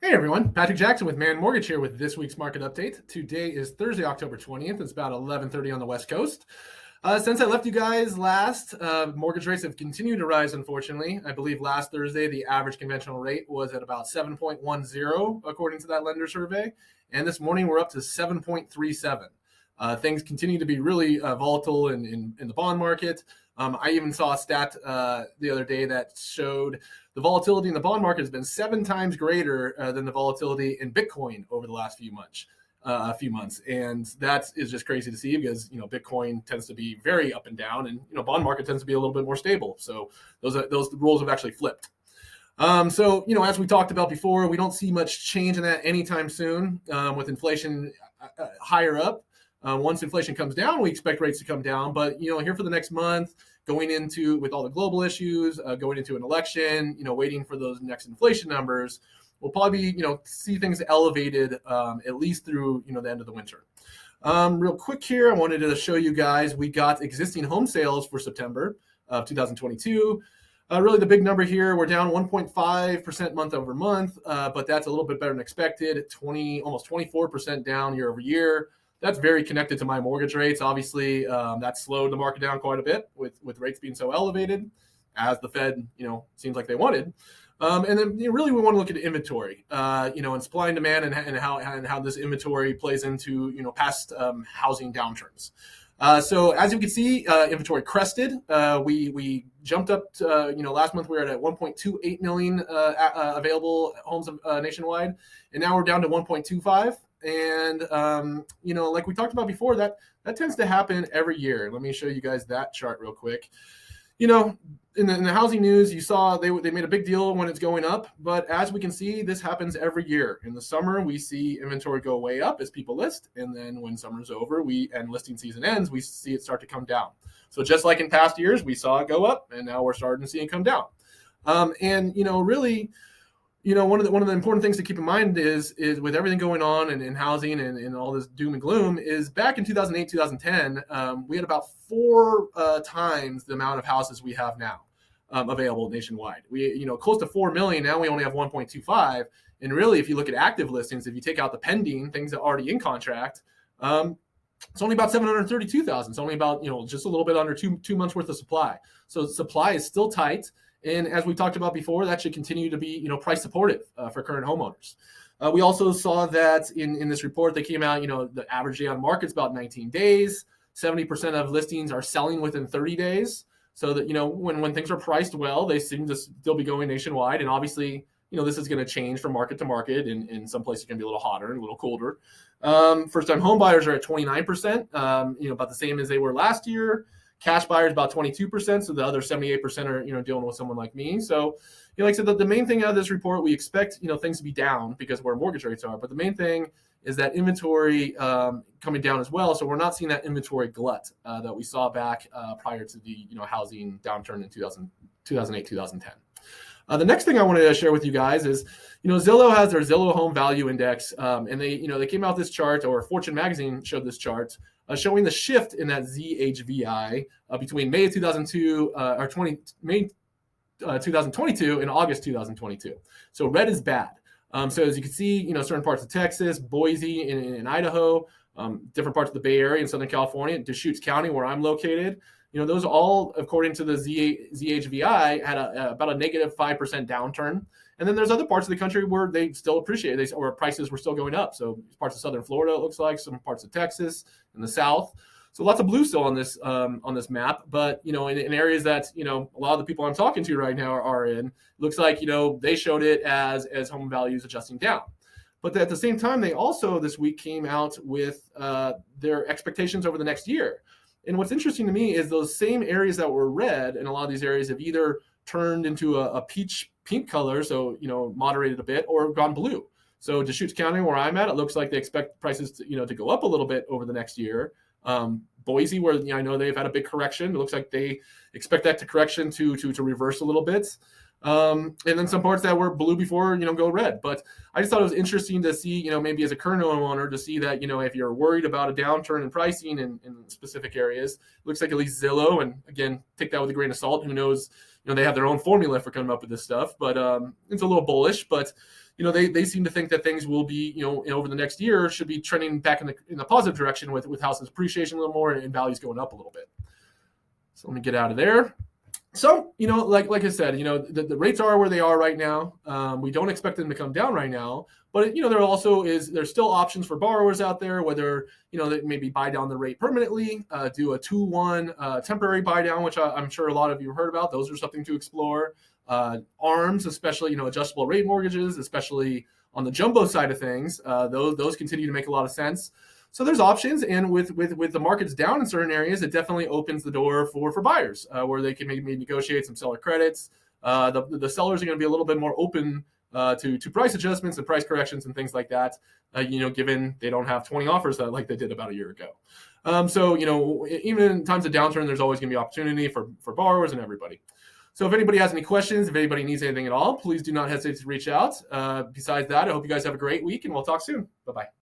Hey everyone, Patrick Jackson with Mann Mortgage here with this week's market update. Today is Thursday, October 20th. It's about 11:30 on the West Coast. Since I left you guys last, mortgage rates have continued to rise, unfortunately. I believe last Thursday, the average conventional rate was at about 7.10, according to that lender survey. And this morning, we're up to 7.37. Things continue to be really volatile in the bond market. I even saw a stat the other day that showed the volatility in the bond market has been 7 times greater than the volatility in Bitcoin over the last few months. And that is just crazy to see because Bitcoin tends to be very up and down, and bond market tends to be a little bit more stable. So those roles have actually flipped. As we talked about before, we don't see much change in that anytime soon. With inflation higher up, once inflation comes down, we expect rates to come down. But here for the next month, going into with all the global issues, going into an election, waiting for those next inflation numbers, we'll probably be, see things elevated at least through, the end of the winter. Real quick here, I wanted to show you guys, we got existing home sales for September of 2022. Really the big number here, we're down 1.5% month over month, but that's a little bit better than expected, almost 24% down year over year. That's very connected to my mortgage rates. Obviously, that slowed the market down quite a bit with rates being so elevated, as the Fed, seems like they wanted. And then really we want to look at inventory, and supply and demand and how this inventory plays into past housing downturns. So as you can see, inventory crested. We jumped up to, last month we were at 1.28 million available homes nationwide, and now we're down to 1.25. And like we talked about before, that tends to happen every year. Let me show you guys that chart real quick. In the housing news, you saw they made a big deal when it's going up, but as we can see, this happens every year. In the summer, we see inventory go way up as people list, and then when summer's over, and listing season ends, we see it start to come down. So just like in past years, we saw it go up, and now we're starting to see it come down. Really, one of the important things to keep in mind is with everything going on in housing and all this doom and gloom is back in 2008, 2010, we had about 4 times the amount of houses we have now available nationwide. We, close to 4 million. Now we only have 1.25. And really, if you look at active listings, if you take out the pending things that are already in contract, it's only about 732,000. It's only about, just a little bit under two months worth of supply. So supply is still tight. And as we talked about before, that should continue to be, price supportive for current homeowners. We also saw that in this report that came out, the average day on market is about 19 days. 70% of listings are selling within 30 days. So that, when things are priced well, they seem to still be going nationwide. And obviously, this is going to change from market to market. And in some places, it's going to be a little hotter and a little colder. First-time home buyers are at 29%, about the same as they were last year. Cash buyers about 22%, so the other 78% are dealing with someone like me. So, like I said, the main thing out of this report, we expect things to be down because of where mortgage rates are. But the main thing is that inventory coming down as well. So we're not seeing that inventory glut that we saw back prior to the housing downturn in 2008, 2010. The next thing I wanted to share with you guys is, Zillow has their Zillow Home Value Index, and they came out this chart, or Fortune Magazine showed this chart, showing the shift in that ZHVI between May of 2022 and August 2022. So red is bad. So as you can see, certain parts of Texas, Boise in Idaho, different parts of the Bay Area in Southern California, Deschutes County where I'm located, those all, according to the ZHVI, had about a negative 5% downturn. And then there's other parts of the country where they still appreciate, or prices were still going up. So parts of Southern Florida, it looks like, some parts of Texas in the South. So lots of blue still on this map. But, in areas that, a lot of the people I'm talking to right now are in, it looks like, they showed it as home values adjusting down. But at the same time, they also this week came out with their expectations over the next year. And what's interesting to me is those same areas that were red, and a lot of these areas have either turned into a peach pink color, so moderated a bit, or gone blue. So Deschutes County, where I'm at, it looks like they expect prices to go up a little bit over the next year. Boise, where I know they've had a big correction, it looks like they expect that correction to reverse a little bit. And then some parts that were blue before, go red. But I just thought it was interesting to see, maybe as a current homeowner, to see that, if you're worried about a downturn in pricing in specific areas, it looks like at least Zillow, and again, take that with a grain of salt. Who knows, they have their own formula for coming up with this stuff, but it's a little bullish. But they seem to think that things will be, over the next year should be trending back in the positive direction with houses appreciation a little more and values going up a little bit. So let me get out of there. So, like I said, the rates are where they are right now. We don't expect them to come down right now, but there's still options for borrowers out there, whether, they maybe buy down the rate permanently, do a 2-1 temporary buy down, which I'm sure a lot of you heard about. Those are something to explore. ARMs, especially, adjustable rate mortgages, especially on the jumbo side of things, those continue to make a lot of sense. So there's options, and with the markets down in certain areas, it definitely opens the door for buyers where they can maybe negotiate some seller credits. The sellers are going to be a little bit more open to price adjustments and price corrections and things like that, given they don't have 20 offers like they did about a year ago. So even in times of downturn, there's always going to be opportunity for borrowers and everybody. So if anybody has any questions, if anybody needs anything at all, please do not hesitate to reach out. Besides that, I hope you guys have a great week, and we'll talk soon. Bye-bye.